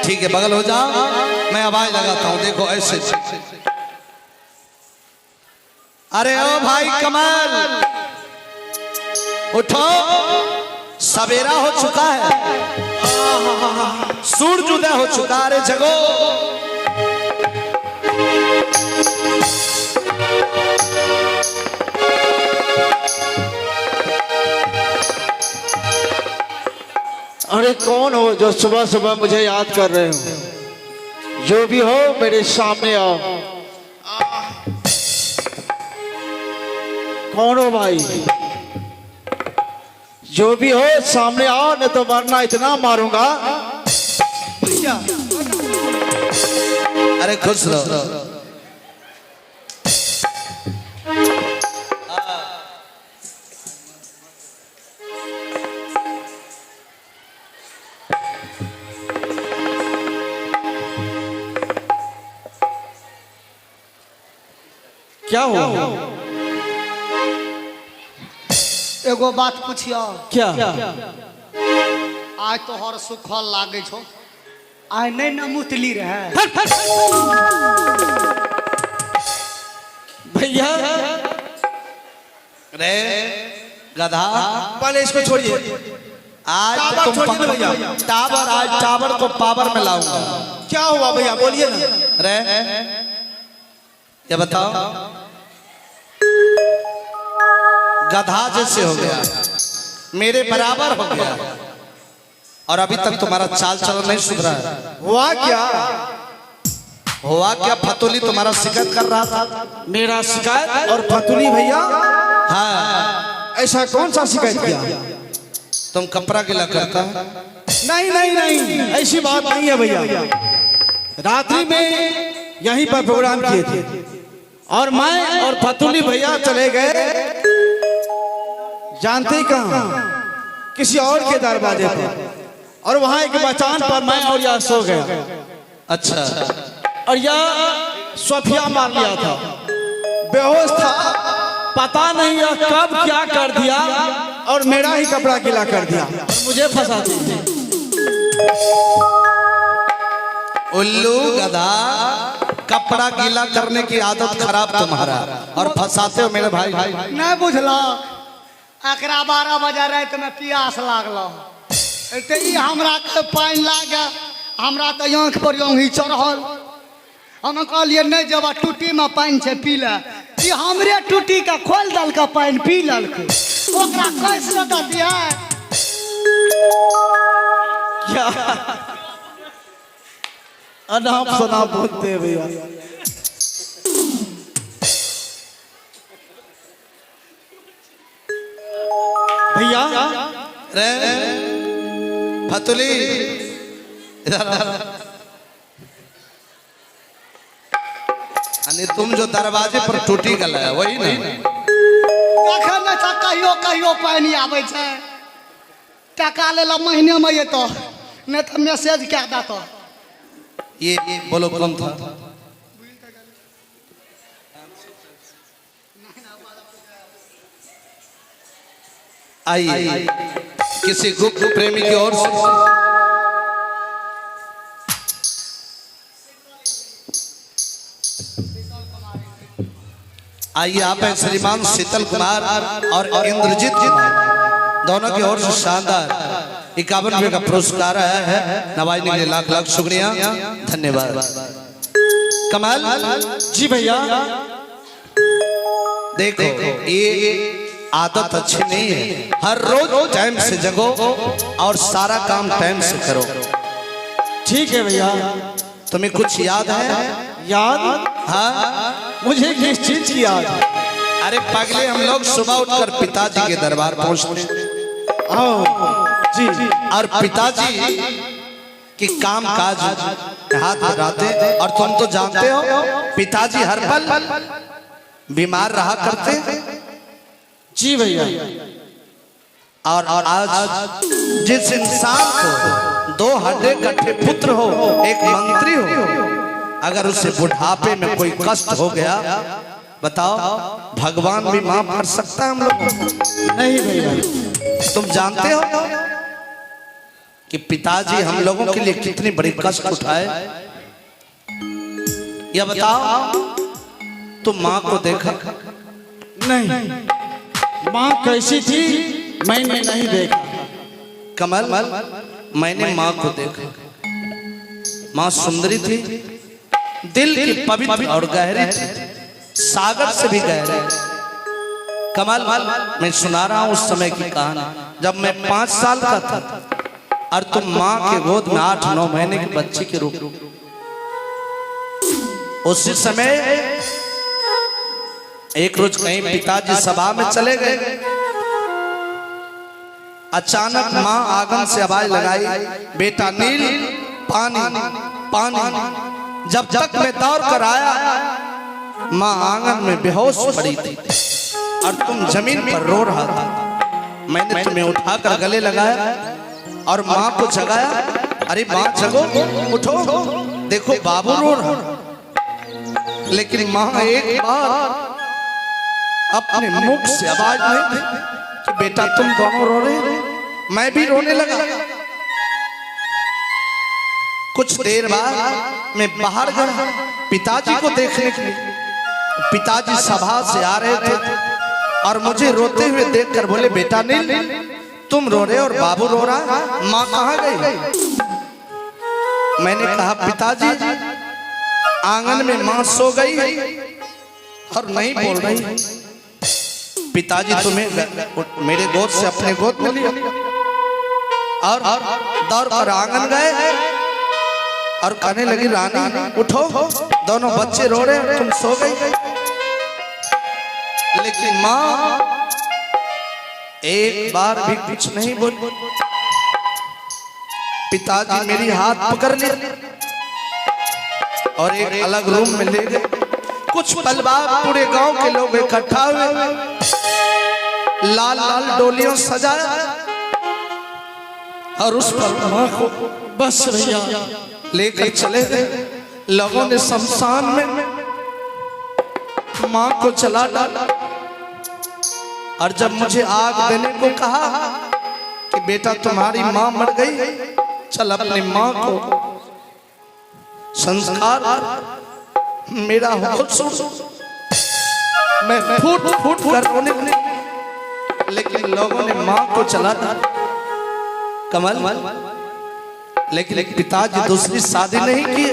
ठीक है, बगल हो जा, मैं आवाज लगाता हूँ। देखो ऐसे, अरे ओ भाई कमल उठो, सवेरा हो चुका है, सूरज उदय हो चुका। अरे जगो, अरे कौन हो जो सुबह सुबह मुझे याद कर रहे हो? जो भी हो मेरे सामने आओ। कौन हो भाई? जो भी हो सामने आओ, नहीं तो वरना इतना मारूंगा। अरे खुश रहो। क्या हो? एगो बात पूछियो। क्या? आज तो हर सुखल लागे छो, आज नहीं न मुतली रहे। भैया रे गधा, पहले इसको छोड़िए। आज तुम टावर, आज टावर को पावर में लाऊंगा। क्या हुआ भैया, बोलिए ना। रे ये बताओ, गधा जैसे हो गया, मेरे बराबर हो गया, और अभी तक तुम्हारा चाल चलन नहीं सुधरा है। हुआ क्या? हुआ क्या? फतुली तुम्हारा शिकायत कर रहा था। मेरा शिकायत? और फतुली भैया? हाँ, ऐसा कौन सा शिकायत किया? तुम कपड़ा गिला करता है। नहीं नहीं नहीं, ऐसी बात नहीं है भैया। रात्रि में यहीं पर प्रोग्राम किए थे और मैं और फतुली भैया चले गए, जानते ही कहाँ, किसी और के दरवाजे पर, और वहां एक मचान पर मैं और यह सो गया। अच्छा, और यह सोफिया मार लिया था, बेहोश था, पता नहीं यह कब क्या कर दिया और मेरा ही कपड़ा गीला कर दिया, मुझे फंसा दिया। उल्लू गधा, कपड़ा गीला करने की आदत खराब तुम्हारा, और फंसाते हो मेरे भाई। नहीं बुझलो, एकरा 12 बजे रात में प्यास लागलो, हमरा के पानी लागे, हमरा तो आँख पर ओंघी चढ़ल। हम कहलिए नहीं जब टूटी में पानी से पी ले, ये हमरे टूटी का खोल दल का पानी पी ललक, ओकरा कैसे दिया? क्या अनाप शनाप बोलते हैं भैया। भैया रे फतुली, तुम जो दरवाजे पर टूटी गला है वही नहीं? कहियो कहियो पानी आवे छे, टका ले ला महीने में, ये तो नहीं तो मैसेज क्या देता। ये बोलो कौन था? आइए किसी गुप्त प्रेमी की ओर से आइए, आप हैं श्रीमान शीतल कुमार और इंद्रजीत दोनों की ओर से शानदार 51 रुपये का पुरस्कार है। नवाजने के लिए लाख लाख शुक्रिया, धन्यवाद। कमाल जी भैया, देखो ये आदत अच्छी नहीं है। हर रोज टाइम से जगो और सारा काम टाइम से करो। ठीक है भैया। तुम्हें कुछ याद है? याद? हाँ, मुझे किस चीज की याद? अरे पगले, हम लोग सुबह उठकर पिताजी के दरबार पहुंचते जी, और पिताजी के काम काज हाथ बढ़ाते, और तुम तो जानते हो पिताजी हर पल बीमार रहा करते। जी भैया। और आज जिस इंसान को 2 हड्डी कट्ठे पुत्र हो, एक मंत्री हो, अगर उसे बुढ़ापे में कोई कष्ट हो गया, बताओ भगवान भी माफ कर सकता है हम लोग? नहीं भैया। तुम जानते हो कि पिताजी हम लोगों के लिए कितनी बड़ी कष्ट उठाए। या बताओ, तुम माँ को देखा? नहीं, माँ कैसी थी मैंने नहीं देखा। कमल, मैंने माँ को देखा। माँ सुंदरी थी, दिल की पवित्र और गहरी थी, सागर से भी गहरी। कमल, मैं सुना रहा हूं उस समय की कहानी, जब मैं 5 साल का था और तुम माँ के गोद में 8-9 महीने के बच्चे के रूप। उसी समय एक रोज कहीं पिताजी सभा में चले गए। अचानक माँ आंगन से आवाज लगाई, बेटा नील, पानी पानी। जब तक मैं दौड़ कर आया, माँ आंगन में बेहोश पड़ी थी और तुम जमीन पर रो रहा था। मैंने तुम्हें उठाकर गले लगाया और माँ को जगाया। अरे माँ जगो, उठो, देखो बाबू रो रहा। लेकिन माँ एक बार अपने मुख से आवाज नहीं दी कि बेटा तुम दोनों रो रहे। मैं भी रोने लगा। कुछ देर बाद मैं बाहर गया पिताजी को देखने के लिए। पिताजी सभा से आ रहे थे और मुझे रोते हुए देखकर बोले, बेटा नील, तुम रो रहे और बाबू रो रहा, माँ कहाँ गई? मैंने कहा, पिताजी आंगन में माँ सो गई और नहीं बोल रही। पिताजी तुम्हें मेरे गोद से अपने गोद में लिया और दौड़ कर आंगन गए और कहने लगी, रानी उठो, दोनों बच्चे रो रहे, तुम सो गई। लेकिन माँ एक बार भी कुछ नहीं बोली। पिताजी मेरी हाथ पकड़ लिया और एक अलग रूम में ले गए। कुछ पल बाद पूरे गांव के लोग इकट्ठा हुए, लाल लाल डोलियों सजाया और उस पर माँ को बस भैया लेकर चले गए। लोगों ने शमशान में माँ को जला डाला और जब मुझे आग देने को कहा कि बेटा तुम्हारी माँ मर गई, चल अपनी माँ को संस्कार कर। मेरा होश, मैं फूट फूट कर रोने लगी, लेकिन लोगों ने माँ को जला डाला। कमल, लेकिन पिताजी दूसरी शादी नहीं की।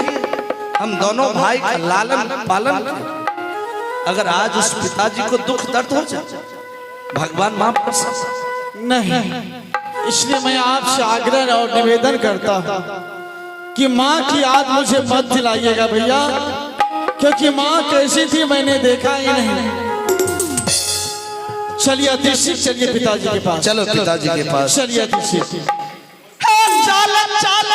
हम दोनों भाई का लालन पालन किए। अगर आज उस पिताजी को दुख दर्द हो जाए, भगवान माफ कर सकता नहीं। इसलिए मैं आपसे आग्रह और निवेदन करता हूँ कि माँ की याद मुझे मत दिलाइएगा भैया, क्योंकि माँ कैसी थी मैंने देखा ही नहीं। चलिए अतिशी, चलिए पिताजी के पास। चलो पिताजी के पास चलिए अतिशी। चल चल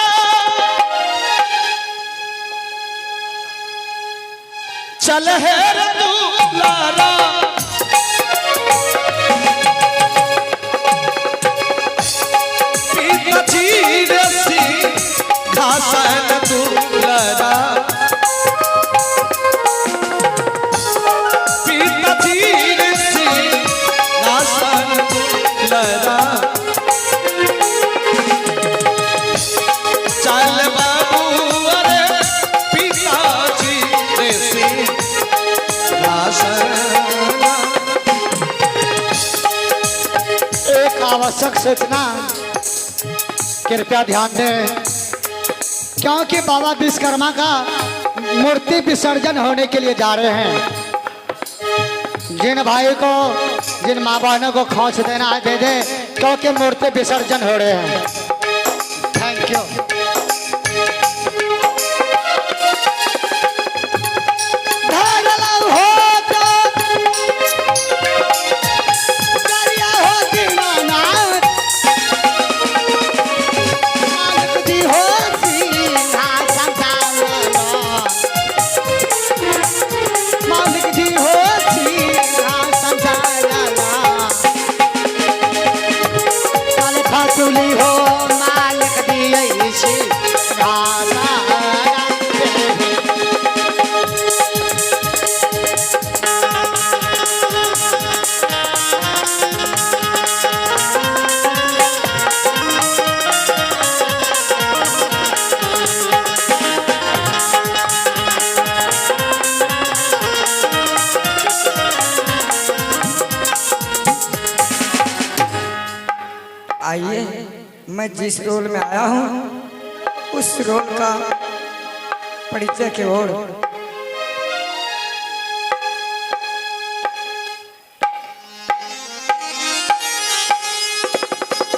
चल है रे तू लारा, आवश्यक सूचना कृपया ध्यान दें, क्योंकि बाबा विश्वकर्मा का मूर्ति विसर्जन होने के लिए जा रहे हैं। जिन भाई को, जिन माँ बहनों को खोज देना है दे दे, क्योंकि मूर्ति विसर्जन हो रहे हैं। Thank you. मैं जिस रोल में आया हूँ उस रोल का परिचय की ओर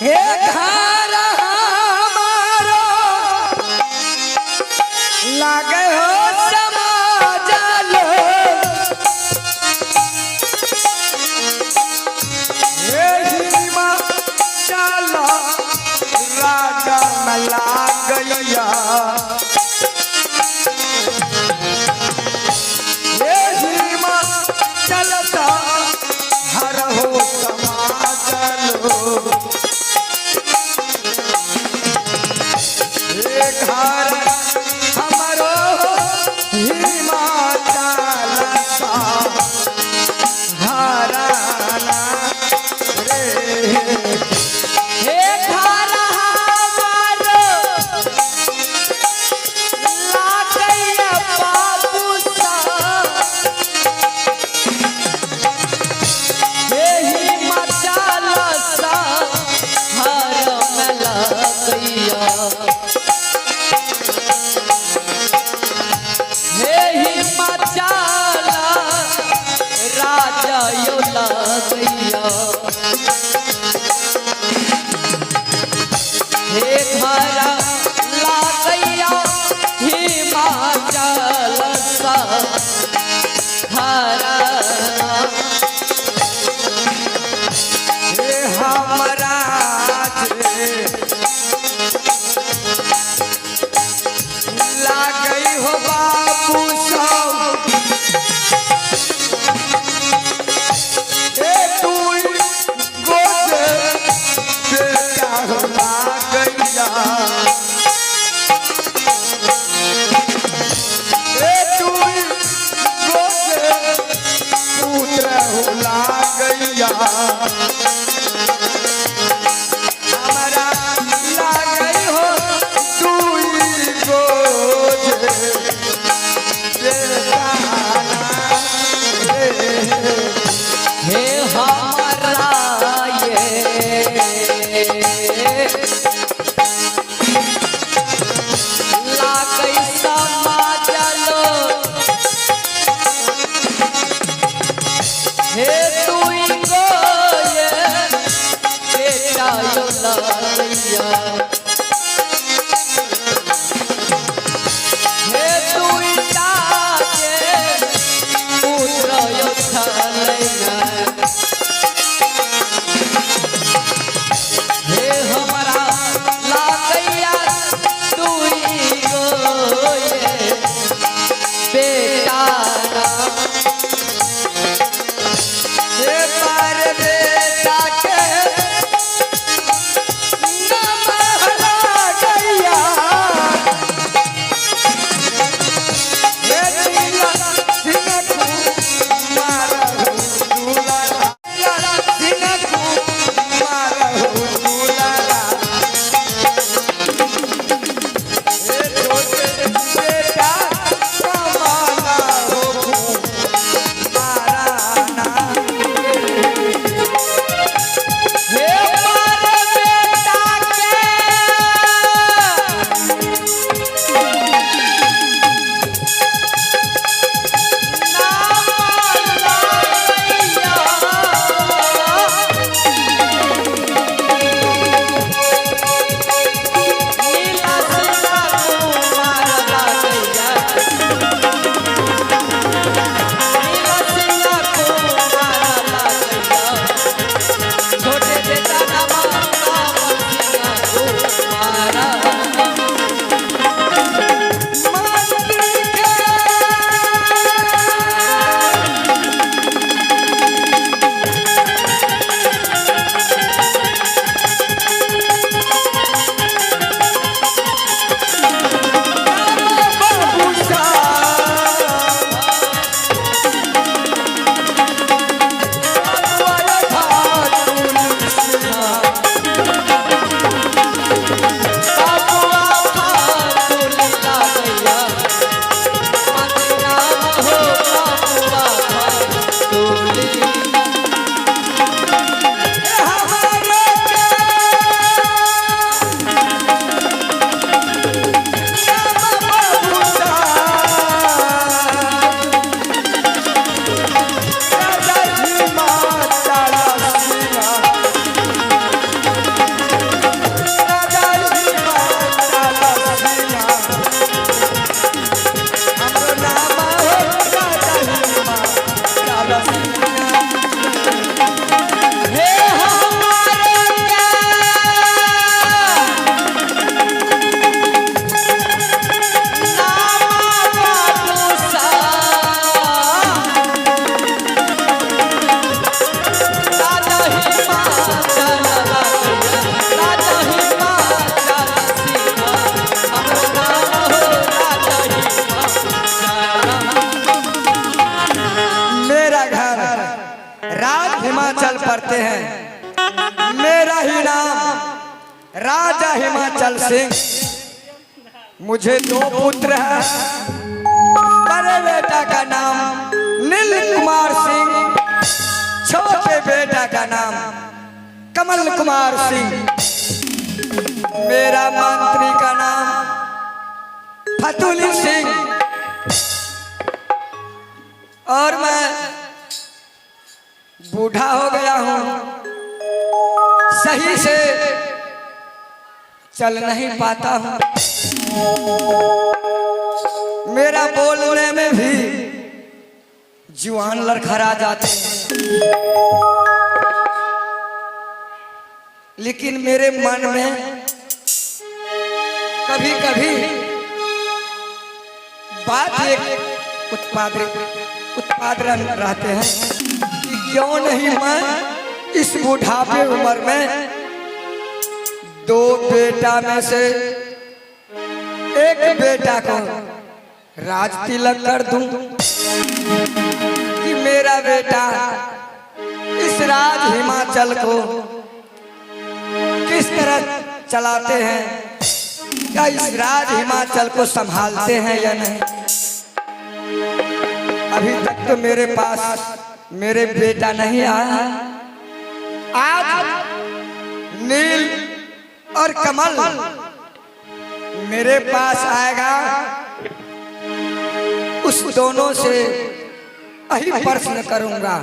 हे घर हमारो लागे हो समाजल हे हिमा चला राजा मला गैया हे हिमा चलता हर हो समाजल घर हमारो हिमाचल सा हराना रे हे घर हमारो लागैया बाबू सा हे हिमाचल सा हराना लागैया हे हिमाचल राजा यो लगैया हे घर लागैया हिमाचल सा हराना हे हमरा लागई हो बाबू सब हे तू गोद बेटा हो लागैया हे तू गोद पुत्र हो लागैया हमरा लागई हो तू गोद हे हमारा ये लागई समाजलो हे तू गो ये करते हैं। मेरा ही नाम राजा हिमाचल सिंह। मुझे 2 पुत्र हैं। बड़े बेटा का नाम नील कुमार सिंह, छोटे बेटा का नाम कमल कुमार सिंह। मेरा मंत्री का नाम फतुली सिंह। और मैं बूढ़ा हो गया हूँ, सही से चल नहीं पाता हूँ। मेरा बोलने में भी जुबान लड़खड़ा जाते हैं। लेकिन मेरे मन में कभी कभी बात एक उत्पादन रहते हैं कि क्यों नहीं मैं इस बुढ़ापे उम्र में 2 बेटा में से एक बेटा को राज तिलक कर दूं कि मेरा बेटा इस राज हिमाचल को किस तरह चलाते हैं, क्या इस राज हिमाचल को संभालते हैं या नहीं। अभी तक तो मेरे पास मेरे बेटा नहीं आया। आज नील और कमल मेरे पास आएगा, उस दोनों से यही प्रश्न करूंगा।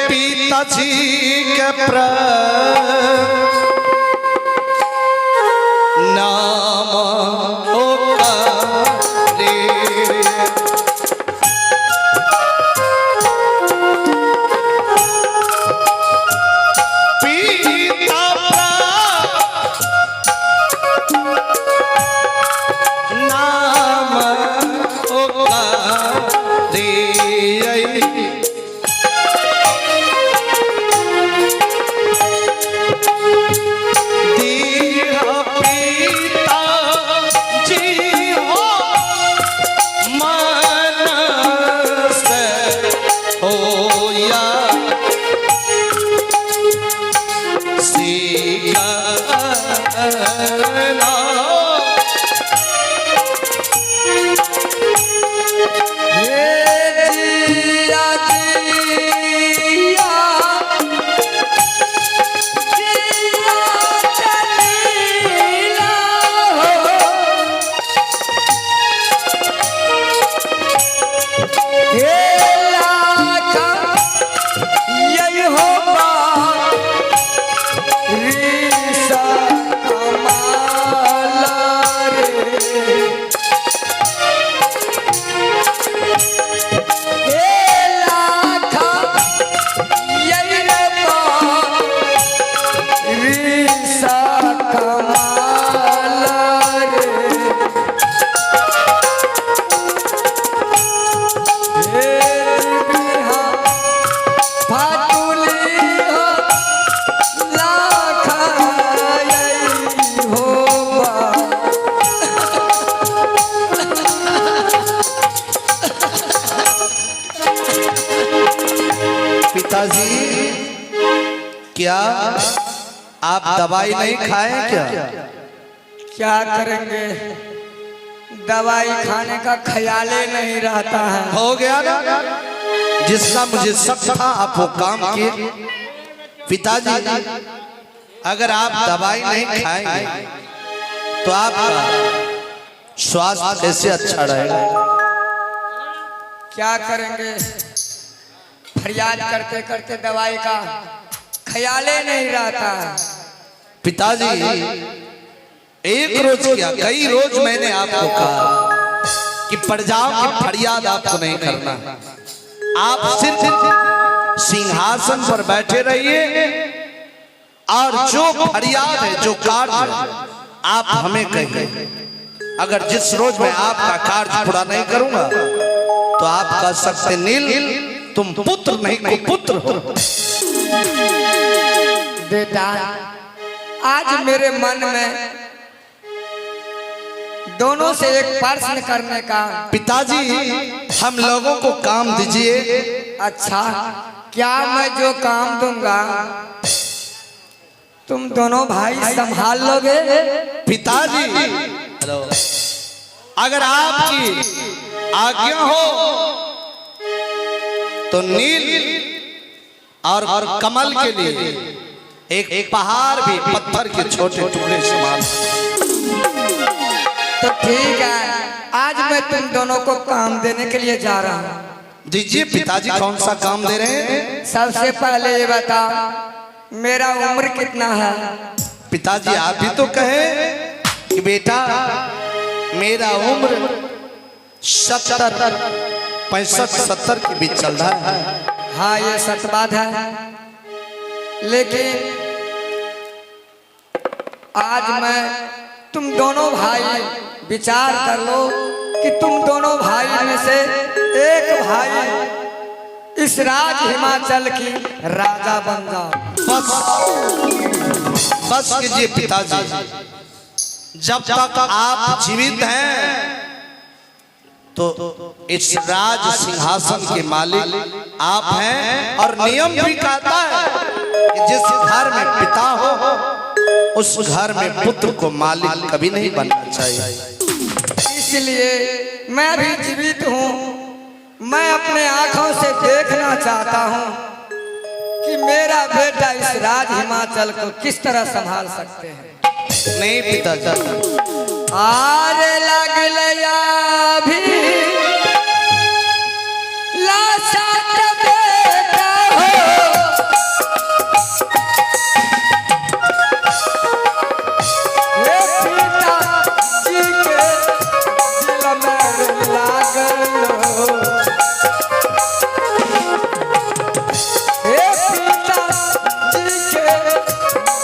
पिताजी के नाम होगा रे। पिता नाम होगा रे। पिताजी, क्या आप दवाई नहीं खाएं क्या? क्या करेंगे, दवाई खाने का ख्याल ही नहीं रहता है। हो गया ना, जिसका मुझे शक था आप वो काम किए। पिताजी, अगर आप दवाई नहीं खाएंगे तो आपका स्वास्थ्य कैसे अच्छा रहेगा? क्या करेंगे, फरियाद करते करते दवाई का ख्याल ही नहीं रहता है। पिताजी, एक रोज क्या कई रोज मैंने आपको कहा कि प्रजाओं की फरियाद आपको नहीं करना, आप सिर्फ सिंहासन पर बैठे रहिए और जो फरियाद है, जो कार्य है, आप हमें कहिए। अगर जिस रोज मैं आपका कार्य पूरा नहीं करूंगा तो आप कह सकते नील तुम पुत्र नहीं कुपुत्र हो। बेटा, आज मेरे मन में दोनों से एक प्रश्न करने का। पिताजी, हम लोगों को काम दीजिए। अच्छा, क्या मैं जो काम दूंगा तुम दोनों भाई संभाल लोगे? पिताजी, हेलो, अगर आपकी आज्ञा हो तो नील और कमल के लिए एक पहाड़ भी पत्थर के छोटे टुकड़े से मान। तो ठीक है, आज मैं तुम दोनों को काम देने के लिए जा रहा हूँ। दीजिए पिताजी, कौन सा काम दे रहे हैं? सबसे पहले ये बता, मेरा उम्र कितना है? पिताजी, आप भी तो कहे कि बेटा मेरा उम्र 70, 65, 70 के बीच चल रहा है। हाँ, ये सच बात है, लेकिन आज मैं तुम दोनों भाई विचार कर लो कि तुम दोनों भाई में से एक भाई इस राज हिमाचल की राजा बन जाओ। बस कीजिए पिताजी, जब तक आप जीवित हैं तो इस राज सिंहासन के मालिक आप हैं। और नियम भी कहता है कि जिस घर में पिता हो उस घर में पुत्र को मालिक कभी नहीं बनना चाहिए। इसलिए मैं भी जीवित हूँ, मैं अपने आंखों से देखना चाहता हूँ कि मेरा बेटा इस राज हिमाचल को किस तरह संभाल सकते हैं। नहीं पिताजी, आरे लगलया भी लासात बेटा हो, हे पिता जी के दिल में लागल हो, हे पिता जी के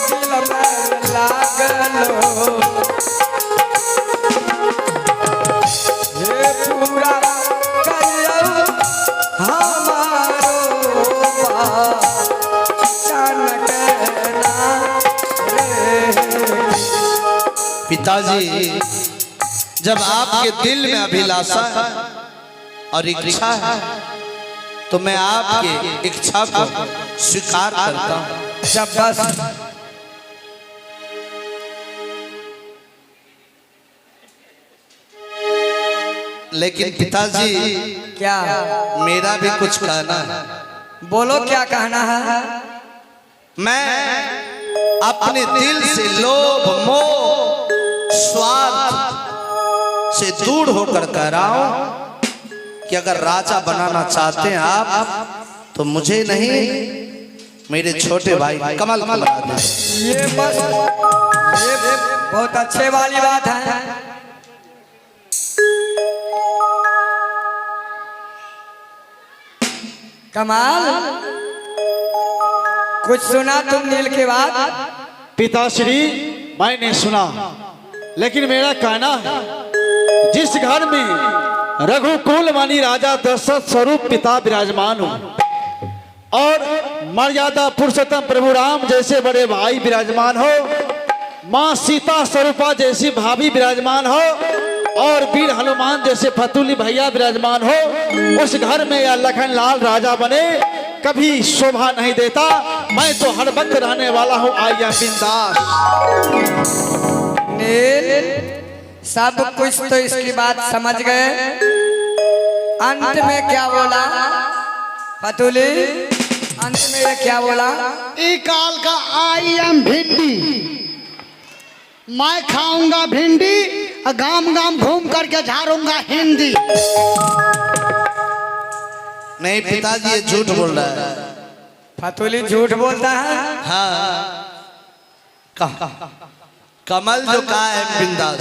दिल में लागल हो, पूरा करियो हमारो पिताजी, जब आपके दिल में अभिलाषा है और इच्छा है तो मैं आपकी इच्छा को स्वीकार करता हूँ। जब बस लेकिन पिताजी, क्या मेरा भी कुछ कहना है। बोलो, क्या कहना है? मैं अपने दिल से लोभ, मोह, स्वार्थ से दूर होकर कह रहा हूं कि अगर राजा बनाना चाहते हैं आप तो मुझे नहीं, मेरे छोटे भाई कमल को बना दें। ये बस ये बहुत अच्छे वाली बात है। कमाल, कुछ सुना तुम नील के बाद? पिताश्री, मैंने सुना, लेकिन मेरा कहना है, जिस घर में रघुकुल मणि राजा दशरथ स्वरूप पिता विराजमान हो और मर्यादा पुरुषोत्तम प्रभु राम जैसे बड़े भाई विराजमान हो, माँ सीता स्वरूपा जैसी भाभी विराजमान हो और वीर हनुमान जैसे फतुली भैया विराजमान हो, उस घर में या लखन लाल राजा बने कभी शोभा नहीं देता। मैं तो हर वक्त रहने वाला हूँ आई एम बिंदास। नील, सब कुछ तो इसकी बात समझ गए, अंत में क्या बोला फतूली? अंत में ये क्या बोला? ई काल का आई एम भिंडी, मैं खाऊंगा भिंडी, गाम गाम घूम करके झाड़ूंगा हिंदी। नहीं पिताजी, ये झूठ बोल रहा है। फतूली झूठ बोलता है? हाँ, कमल जो कहा है बिंदास,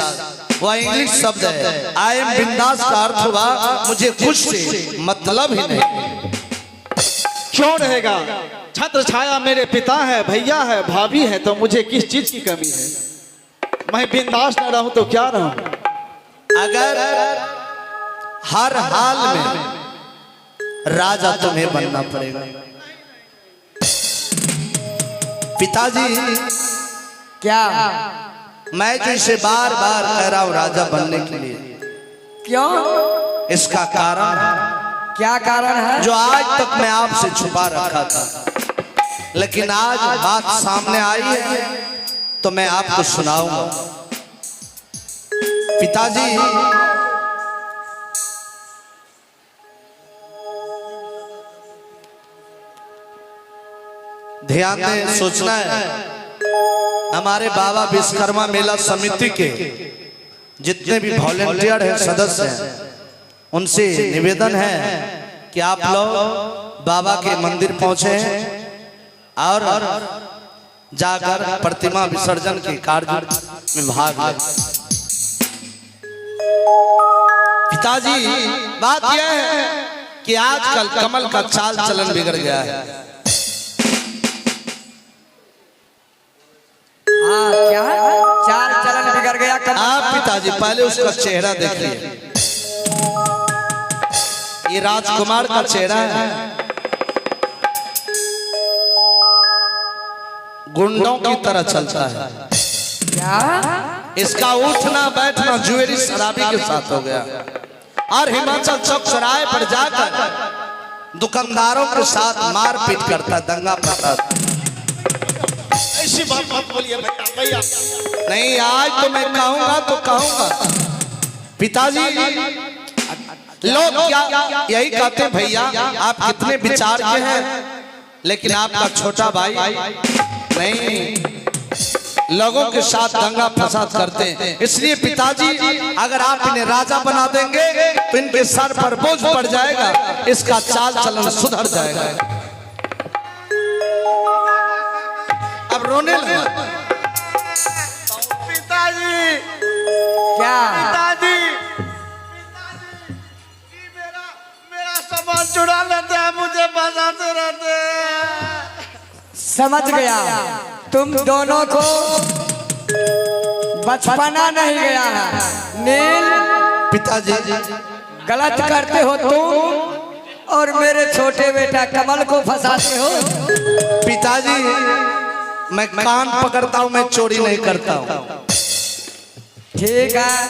वह इंग्लिश शब्द है। आई एम बिंदास का अर्थ हुआ मुझे कुछ से मतलब ही नहीं। क्यों रहेगा? छत्र छाया मेरे पिता है, भैया है, भाभी है, तो मुझे किस चीज की कमी है? मैं बिंदास न रहूं तो क्या रहूं? अगर हर हाल में राजा तुम्हें बनना पड़ेगा। पिताजी, क्या? मैं जो इसे बार बार कह रहा हूं राजा बनने के लिए, क्यों? इसका कारण, क्या कारण है? जो आज तक मैं आपसे छुपा रखा था, लेकिन आज बात सामने आई है तो मैं आपको सुनाऊंगा। पिताजी, ध्यान दें, सोचना है। हमारे बाबा विश्वकर्मा मेला समिति के जितने भी वॉलेंटियर हैं, सदस्य हैं, उनसे निवेदन है कि आप लोग बाबा के मंदिर पहुंचे और जाकर प्रतिमा विसर्जन के कार्य में भाग लें। पिताजी, बात यह है कि आजकल कमल का चाल चलन बिगड़ गया है। हाँ, क्या चाल चलन बिगड़ गया? आप पिताजी पहले उसका चेहरा देखिए, ये राजकुमार का चेहरा है, गुंडों की तरह चलता है। क्या? इसका उठना बैठना ज्वेलरी शराबी के साथ हो गया, और हिमाचल चौक चौराहे पर जाकर दुकानदारों के साथ मारपीट करता, दंगा फसाद। ऐसी बात मत बोलिए भैया। नहीं, आज तो मैं कहूंगा तो कहूंगा। पिताजी, लोग क्या यही कहते हैं, भैया आप कितने विचार के हैं, लेकिन आपका छोटा भाई नहीं, लोगों के साथ दंगा फसाद करते हैं। इसलिए पिताजी, अगर आप इन्हें राजा बना देंगे तो इनके सर पर बोझ पड़ जाएगा, इसका चाल चलन सुधर जाएगा। अब रोने लगा। पिताजी, क्या? पिताजी, मेरा सामान चुरा लेते हैं, मुझे फंसाते रहते हैं। समझ गया, तुम दोनों को बचपना नहीं गया है। नील, पिताजी, गलत करते हो तुम और मेरे छोटे बेटा कमल को फंसाते हो। पिताजी, मैं कान पकड़ता हूं, मैं चोरी नहीं करता हूं। ठीक है।